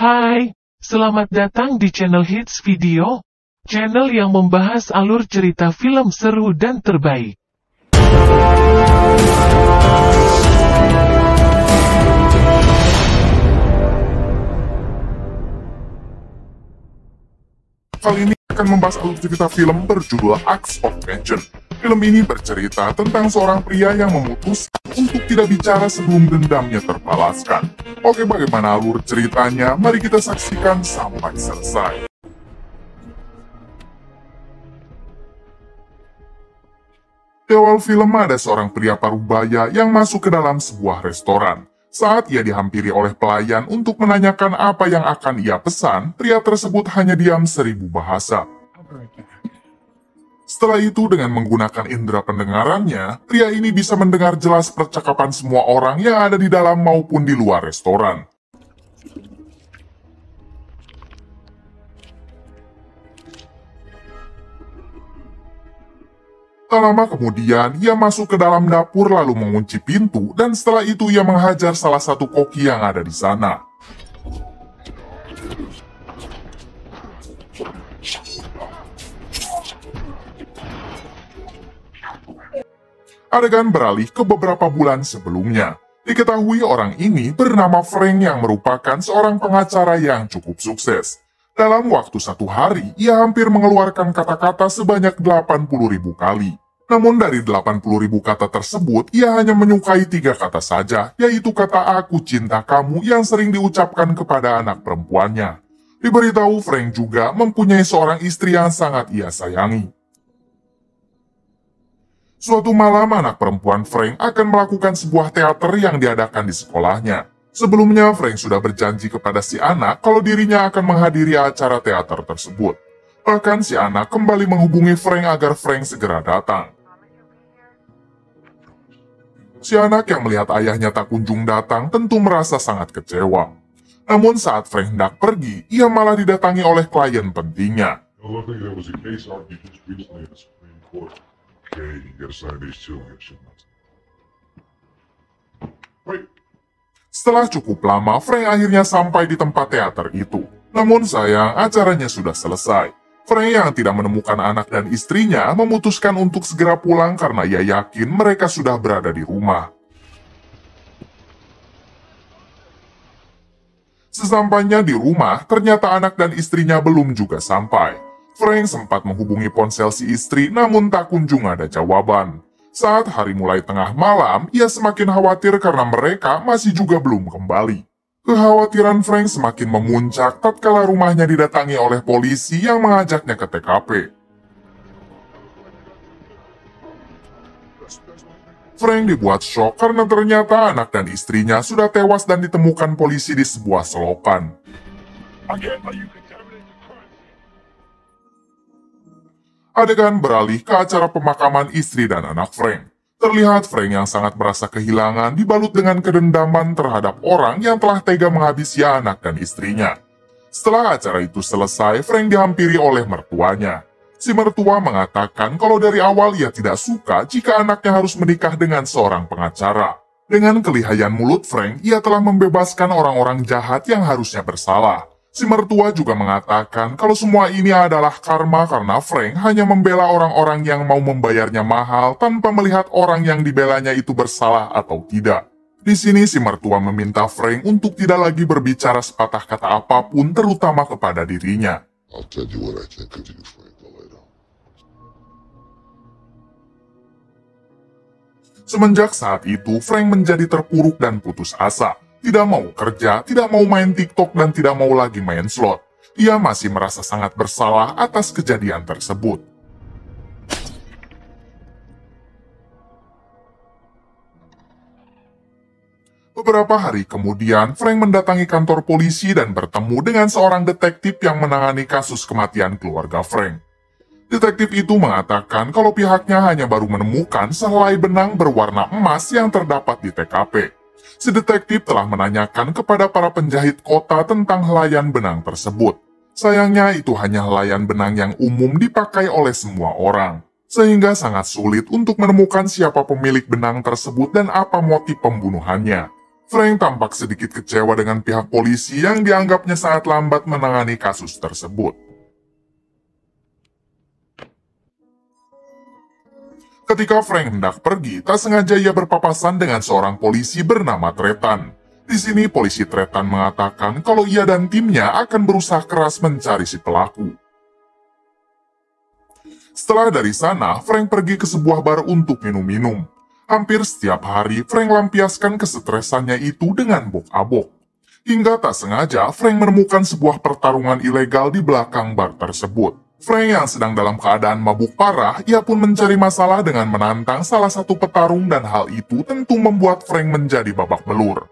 Hai, selamat datang di channel Hits Video, channel yang membahas alur cerita film seru dan terbaik. Kali ini akan membahas alur cerita film berjudul Acts of Vengeance. Film ini bercerita tentang seorang pria yang memutuskan untuk tidak bicara sebelum dendamnya terbalaskan. Oke, bagaimana alur ceritanya? Mari kita saksikan sampai selesai. Di awal film ada seorang pria parubaya yang masuk ke dalam sebuah restoran. Saat ia dihampiri oleh pelayan untuk menanyakan apa yang akan ia pesan, pria tersebut hanya diam 1000 bahasa. Setelah itu, dengan menggunakan indera pendengarannya, pria ini bisa mendengar jelas percakapan semua orang yang ada di dalam maupun di luar restoran. Tak lama kemudian, ia masuk ke dalam dapur lalu mengunci pintu, dan setelah itu ia menghajar salah satu koki yang ada di sana. Adegan beralih ke beberapa bulan sebelumnya. Diketahui orang ini bernama Frank yang merupakan seorang pengacara yang cukup sukses. Dalam waktu 1 hari, ia hampir mengeluarkan kata-kata sebanyak 80.000 kali. Namun dari 80.000 kata tersebut, ia hanya menyukai 3 kata saja, yaitu kata "aku cinta kamu" yang sering diucapkan kepada anak perempuannya. Diberitahu Frank juga mempunyai seorang istri yang sangat ia sayangi. Suatu malam, anak perempuan Frank akan melakukan sebuah teater yang diadakan di sekolahnya. Sebelumnya, Frank sudah berjanji kepada si anak kalau dirinya akan menghadiri acara teater tersebut. Bahkan si anak kembali menghubungi Frank agar Frank segera datang. Si anak yang melihat ayahnya tak kunjung datang tentu merasa sangat kecewa. Namun saat Frank hendak pergi, ia malah didatangi oleh klien pentingnya. Setelah cukup lama, Frank akhirnya sampai di tempat teater itu. Namun sayang, acaranya sudah selesai. Frank yang tidak menemukan anak dan istrinya memutuskan untuk segera pulang karena ia yakin mereka sudah berada di rumah. Sesampainya di rumah, ternyata anak dan istrinya belum juga sampai. Frank sempat menghubungi ponsel si istri, namun tak kunjung ada jawaban. Saat hari mulai tengah malam, ia semakin khawatir karena mereka masih juga belum kembali. Kekhawatiran Frank semakin memuncak tatkala rumahnya didatangi oleh polisi yang mengajaknya ke TKP. Frank dibuat syok karena ternyata anak dan istrinya sudah tewas dan ditemukan polisi di sebuah selokan. Adegan beralih ke acara pemakaman istri dan anak Frank. Terlihat Frank yang sangat merasa kehilangan dibalut dengan kedendaman terhadap orang yang telah tega menghabisi anak dan istrinya. Setelah acara itu selesai, Frank dihampiri oleh mertuanya. Si mertua mengatakan kalau dari awal ia tidak suka jika anaknya harus menikah dengan seorang pengacara. Dengan kelihayan mulut Frank, ia telah membebaskan orang-orang jahat yang harusnya bersalah. Si mertua juga mengatakan kalau semua ini adalah karma karena Frank hanya membela orang-orang yang mau membayarnya mahal tanpa melihat orang yang dibelanya itu bersalah atau tidak. Di sini si mertua meminta Frank untuk tidak lagi berbicara sepatah kata apapun terutama kepada dirinya. Semenjak saat itu, Frank menjadi terpuruk dan putus asa. Tidak mau kerja, tidak mau main TikTok, dan tidak mau lagi main slot. Ia masih merasa sangat bersalah atas kejadian tersebut. Beberapa hari kemudian, Frank mendatangi kantor polisi dan bertemu dengan seorang detektif yang menangani kasus kematian keluarga Frank. Detektif itu mengatakan kalau pihaknya hanya baru menemukan sehelai benang berwarna emas yang terdapat di TKP. Si detektif telah menanyakan kepada para penjahit kota tentang helaian benang tersebut. Sayangnya itu hanya helaian benang yang umum dipakai oleh semua orang, sehingga sangat sulit untuk menemukan siapa pemilik benang tersebut dan apa motif pembunuhannya. Frank tampak sedikit kecewa dengan pihak polisi yang dianggapnya sangat lambat menangani kasus tersebut. Ketika Frank hendak pergi, tak sengaja ia berpapasan dengan seorang polisi bernama Tretan. Di sini polisi Tretan mengatakan kalau ia dan timnya akan berusaha keras mencari si pelaku. Setelah dari sana, Frank pergi ke sebuah bar untuk minum-minum. Hampir setiap hari, Frank lampiaskan kesetresannya itu dengan bok-abok. Hingga tak sengaja, Frank menemukan sebuah pertarungan ilegal di belakang bar tersebut. Frank yang sedang dalam keadaan mabuk parah, ia pun mencari masalah dengan menantang salah satu petarung dan hal itu tentu membuat Frank menjadi babak belur.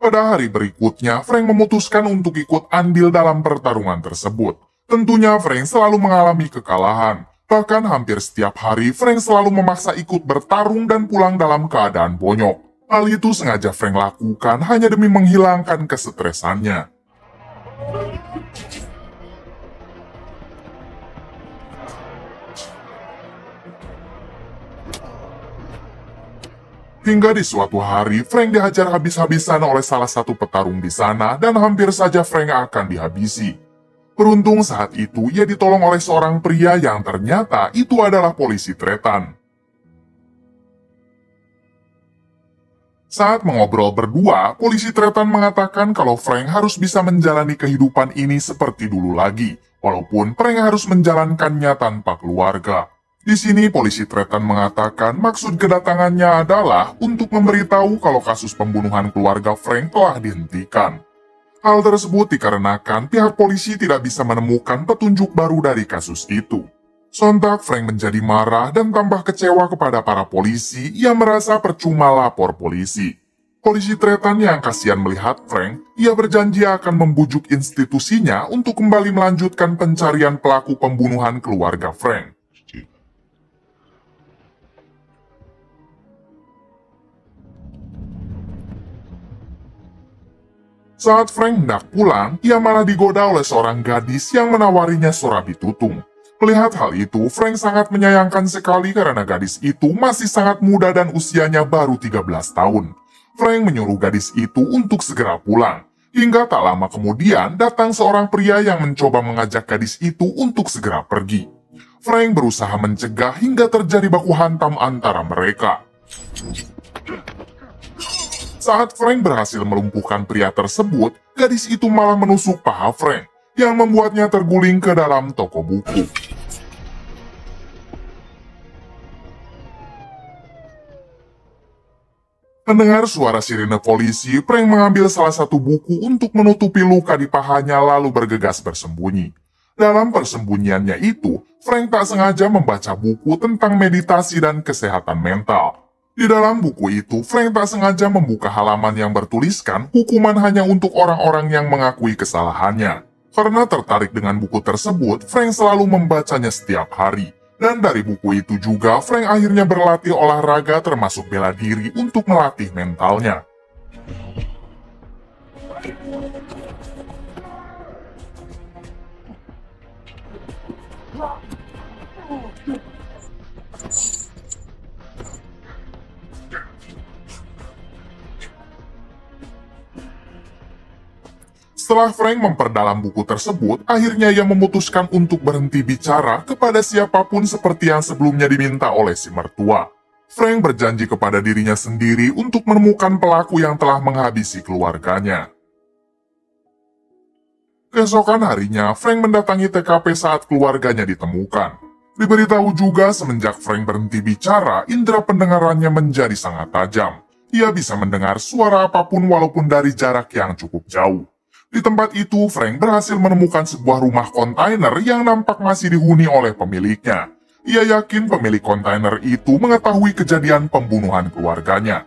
Pada hari berikutnya, Frank memutuskan untuk ikut andil dalam pertarungan tersebut. Tentunya Frank selalu mengalami kekalahan. Bahkan hampir setiap hari, Frank selalu memaksa ikut bertarung dan pulang dalam keadaan bonyok. Hal itu sengaja Frank lakukan hanya demi menghilangkan kesetresannya. Hingga di suatu hari, Frank dihajar habis-habisan oleh salah satu petarung di sana dan hampir saja Frank akan dihabisi. Beruntung saat itu ia ditolong oleh seorang pria yang ternyata itu adalah polisi Tretan. Saat mengobrol berdua, polisi Tretan mengatakan kalau Frank harus bisa menjalani kehidupan ini seperti dulu lagi, walaupun Frank harus menjalankannya tanpa keluarga. Di sini polisi Tretan mengatakan maksud kedatangannya adalah untuk memberitahu kalau kasus pembunuhan keluarga Frank telah dihentikan. Hal tersebut dikarenakan pihak polisi tidak bisa menemukan petunjuk baru dari kasus itu. Sontak Frank menjadi marah dan tambah kecewa kepada para polisi yang merasa percuma lapor polisi. Polisi Tretan yang kasihan melihat Frank, ia berjanji akan membujuk institusinya untuk kembali melanjutkan pencarian pelaku pembunuhan keluarga Frank. Saat Frank hendak pulang, ia malah digoda oleh seorang gadis yang menawarinya Sorabi Tutung. Melihat hal itu, Frank sangat menyayangkan sekali karena gadis itu masih sangat muda dan usianya baru 13 tahun. Frank menyuruh gadis itu untuk segera pulang. Hingga tak lama kemudian, datang seorang pria yang mencoba mengajak gadis itu untuk segera pergi. Frank berusaha mencegah hingga terjadi baku hantam antara mereka. Saat Frank berhasil melumpuhkan pria tersebut, gadis itu malah menusuk paha Frank, yang membuatnya terguling ke dalam toko buku. Mendengar suara sirine polisi, Frank mengambil salah satu buku untuk menutupi luka di pahanya lalu bergegas bersembunyi. Dalam persembunyiannya itu, Frank tak sengaja membaca buku tentang meditasi dan kesehatan mental. Di dalam buku itu, Frank tak sengaja membuka halaman yang bertuliskan hukuman hanya untuk orang-orang yang mengakui kesalahannya. Karena tertarik dengan buku tersebut, Frank selalu membacanya setiap hari. Dan dari buku itu juga, Frank akhirnya berlatih olahraga termasuk bela diri untuk melatih mentalnya. Setelah Frank memperdalam buku tersebut, akhirnya ia memutuskan untuk berhenti bicara kepada siapapun seperti yang sebelumnya diminta oleh si mertua. Frank berjanji kepada dirinya sendiri untuk menemukan pelaku yang telah menghabisi keluarganya. Keesokan harinya, Frank mendatangi TKP saat keluarganya ditemukan. Diberitahu juga semenjak Frank berhenti bicara, indera pendengarannya menjadi sangat tajam. Ia bisa mendengar suara apapun walaupun dari jarak yang cukup jauh. Di tempat itu, Frank berhasil menemukan sebuah rumah kontainer yang nampak masih dihuni oleh pemiliknya. Ia yakin pemilik kontainer itu mengetahui kejadian pembunuhan keluarganya.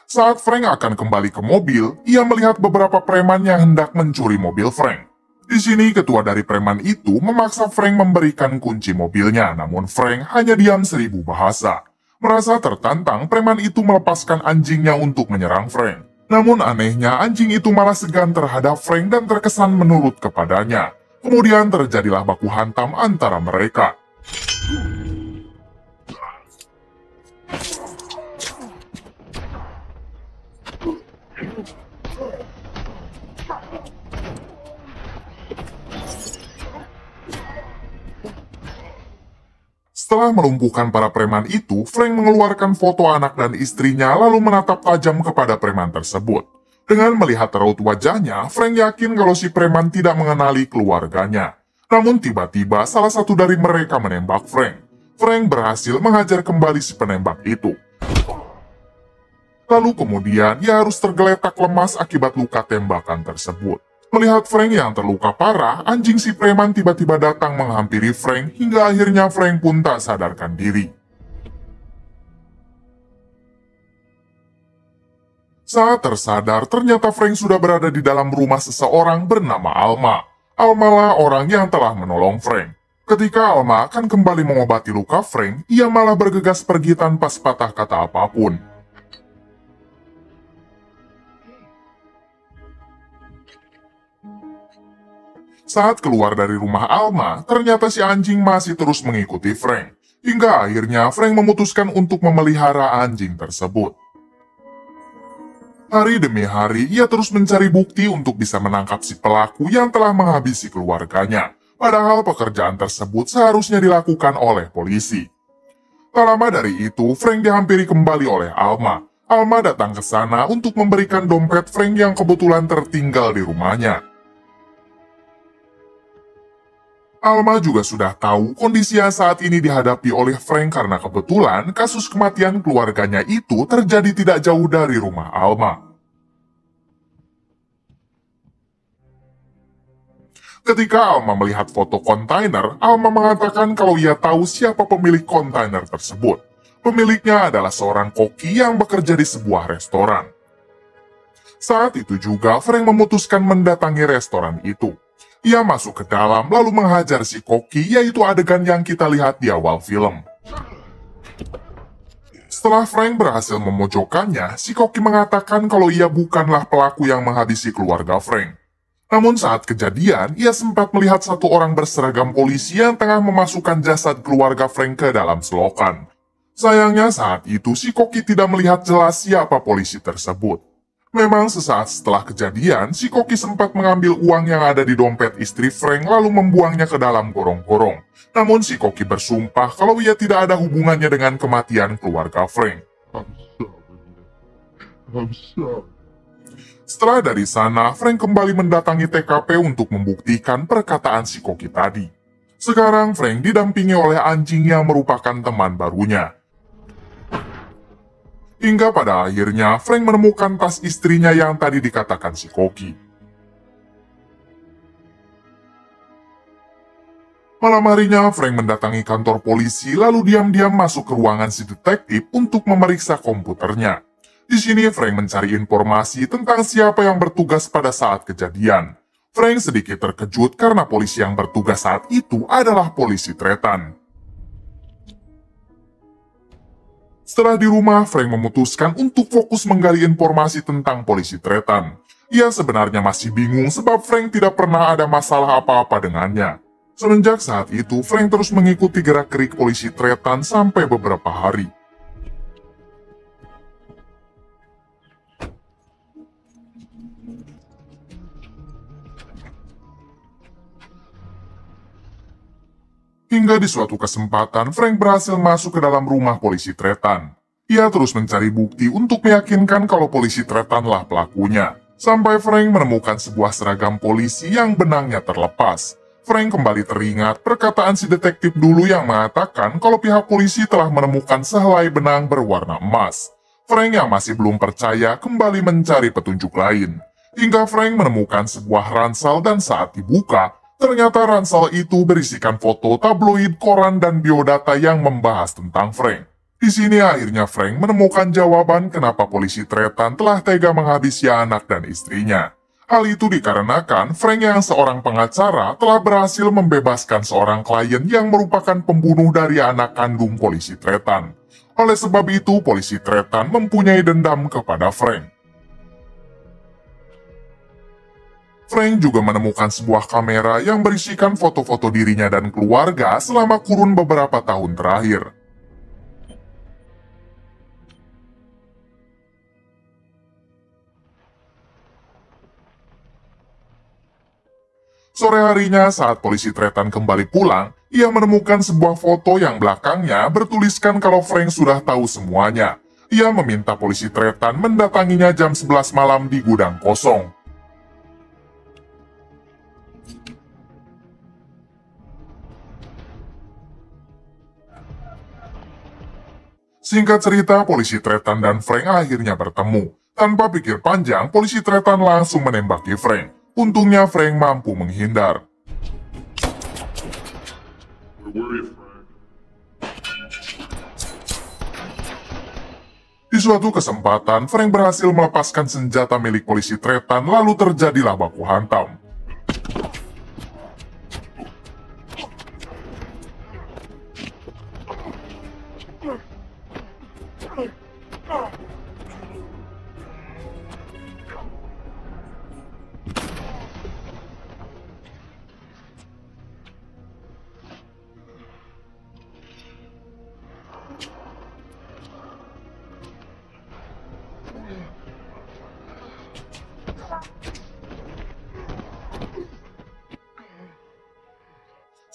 Saat Frank akan kembali ke mobil, ia melihat beberapa preman yang hendak mencuri mobil Frank. Di sini, ketua dari preman itu memaksa Frank memberikan kunci mobilnya, namun Frank hanya diam 1000 bahasa. Merasa tertantang, preman itu melepaskan anjingnya untuk menyerang Frank. Namun anehnya anjing itu malah segan terhadap Frank dan terkesan menurut kepadanya. Kemudian terjadilah baku hantam antara mereka. Setelah melumpuhkan para preman itu, Frank mengeluarkan foto anak dan istrinya lalu menatap tajam kepada preman tersebut. Dengan melihat raut wajahnya, Frank yakin kalau si preman tidak mengenali keluarganya. Namun tiba-tiba salah satu dari mereka menembak Frank. Frank berhasil menghajar kembali si penembak itu. Lalu kemudian ia harus tergeletak lemas akibat luka tembakan tersebut. Melihat Frank yang terluka parah, anjing si preman tiba-tiba datang menghampiri Frank hingga akhirnya Frank pun tak sadarkan diri. Saat tersadar, ternyata Frank sudah berada di dalam rumah seseorang bernama Alma. Alma lah orang yang telah menolong Frank. Ketika Alma akan kembali mengobati luka Frank, ia malah bergegas pergi tanpa sepatah kata apapun. Saat keluar dari rumah Alma, ternyata si anjing masih terus mengikuti Frank. Hingga akhirnya Frank memutuskan untuk memelihara anjing tersebut. Hari demi hari, ia terus mencari bukti untuk bisa menangkap si pelaku yang telah menghabisi keluarganya. Padahal pekerjaan tersebut seharusnya dilakukan oleh polisi. Tak lama dari itu, Frank dihampiri kembali oleh Alma. Alma datang ke sana untuk memberikan dompet Frank yang kebetulan tertinggal di rumahnya. Alma juga sudah tahu kondisi yang saat ini dihadapi oleh Frank karena kebetulan kasus kematian keluarganya itu terjadi tidak jauh dari rumah Alma. Ketika Alma melihat foto kontainer, Alma mengatakan kalau ia tahu siapa pemilik kontainer tersebut. Pemiliknya adalah seorang koki yang bekerja di sebuah restoran. Saat itu juga Frank memutuskan mendatangi restoran itu. Ia masuk ke dalam lalu menghajar si koki, yaitu adegan yang kita lihat di awal film. Setelah Frank berhasil memojokkannya, si koki mengatakan kalau ia bukanlah pelaku yang menghabisi keluarga Frank. Namun saat kejadian, ia sempat melihat satu orang berseragam polisi yang tengah memasukkan jasad keluarga Frank ke dalam selokan. Sayangnya saat itu si koki tidak melihat jelas siapa polisi tersebut. Memang sesaat setelah kejadian, si koki sempat mengambil uang yang ada di dompet istri Frank lalu membuangnya ke dalam gorong-gorong. Namun si koki bersumpah kalau ia tidak ada hubungannya dengan kematian keluarga Frank. Setelah dari sana, Frank kembali mendatangi TKP untuk membuktikan perkataan si koki tadi. Sekarang Frank didampingi oleh anjing yang merupakan teman barunya. Hingga pada akhirnya, Frank menemukan tas istrinya yang tadi dikatakan si koki. Malam harinya, Frank mendatangi kantor polisi lalu diam-diam masuk ke ruangan si detektif untuk memeriksa komputernya. Di sini, Frank mencari informasi tentang siapa yang bertugas pada saat kejadian. Frank sedikit terkejut karena polisi yang bertugas saat itu adalah polisi Tretan. Setelah di rumah, Frank memutuskan untuk fokus menggali informasi tentang polisi Tretan. Ia sebenarnya masih bingung sebab Frank tidak pernah ada masalah apa-apa dengannya. Semenjak saat itu, Frank terus mengikuti gerak-gerik polisi Tretan sampai beberapa hari. Hingga di suatu kesempatan, Frank berhasil masuk ke dalam rumah polisi Tretan. Ia terus mencari bukti untuk meyakinkan kalau polisi Tretanlah pelakunya. Sampai Frank menemukan sebuah seragam polisi yang benangnya terlepas. Frank kembali teringat perkataan si detektif dulu yang mengatakan kalau pihak polisi telah menemukan sehelai benang berwarna emas. Frank yang masih belum percaya kembali mencari petunjuk lain. Hingga Frank menemukan sebuah ransel dan saat dibuka, ternyata ransel itu berisikan foto tabloid, koran, dan biodata yang membahas tentang Frank. Di sini akhirnya Frank menemukan jawaban kenapa polisi Tretan telah tega menghabisi anak dan istrinya. Hal itu dikarenakan Frank yang seorang pengacara telah berhasil membebaskan seorang klien yang merupakan pembunuh dari anak kandung polisi Tretan. Oleh sebab itu, polisi Tretan mempunyai dendam kepada Frank. Frank juga menemukan sebuah kamera yang berisikan foto-foto dirinya dan keluarga selama kurun beberapa tahun terakhir. Sore harinya saat polisi Tretan kembali pulang, ia menemukan sebuah foto yang belakangnya bertuliskan kalau Frank sudah tahu semuanya. Ia meminta polisi Tretan mendatanginya jam 11 malam di gudang kosong. Singkat cerita, polisi Tretan dan Frank akhirnya bertemu. Tanpa pikir panjang, polisi Tretan langsung menembaki Frank. Untungnya Frank mampu menghindar. Di suatu kesempatan, Frank berhasil melepaskan senjata milik polisi Tretan, lalu terjadilah baku hantam.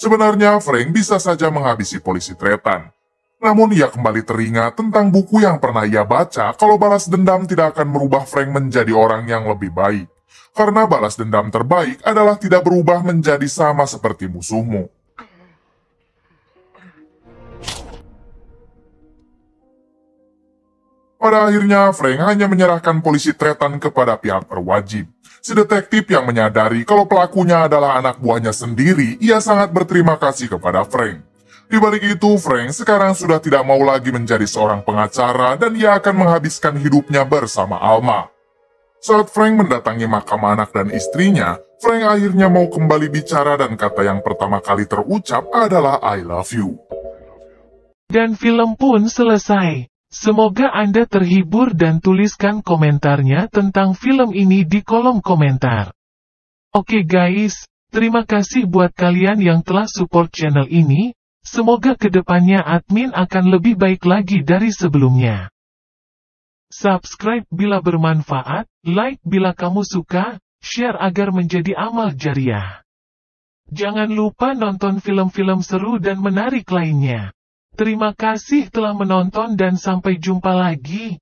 Sebenarnya Frank bisa saja menghabisi polisi Tretan. Namun ia kembali teringat tentang buku yang pernah ia baca kalau balas dendam tidak akan merubah Frank menjadi orang yang lebih baik. Karena balas dendam terbaik adalah tidak berubah menjadi sama seperti musuhmu. Pada akhirnya, Frank hanya menyerahkan polisi Tretan kepada pihak berwajib. Si detektif yang menyadari kalau pelakunya adalah anak buahnya sendiri, ia sangat berterima kasih kepada Frank. Di balik itu, Frank sekarang sudah tidak mau lagi menjadi seorang pengacara dan ia akan menghabiskan hidupnya bersama Alma. Saat Frank mendatangi makam anak dan istrinya, Frank akhirnya mau kembali bicara dan kata yang pertama kali terucap adalah I love you. Dan film pun selesai. Semoga Anda terhibur dan tuliskan komentarnya tentang film ini di kolom komentar. Oke guys, terima kasih buat kalian yang telah support channel ini. Semoga kedepannya admin akan lebih baik lagi dari sebelumnya. Subscribe bila bermanfaat, like bila kamu suka, share agar menjadi amal jariah. Jangan lupa nonton film-film seru dan menarik lainnya. Terima kasih telah menonton dan sampai jumpa lagi.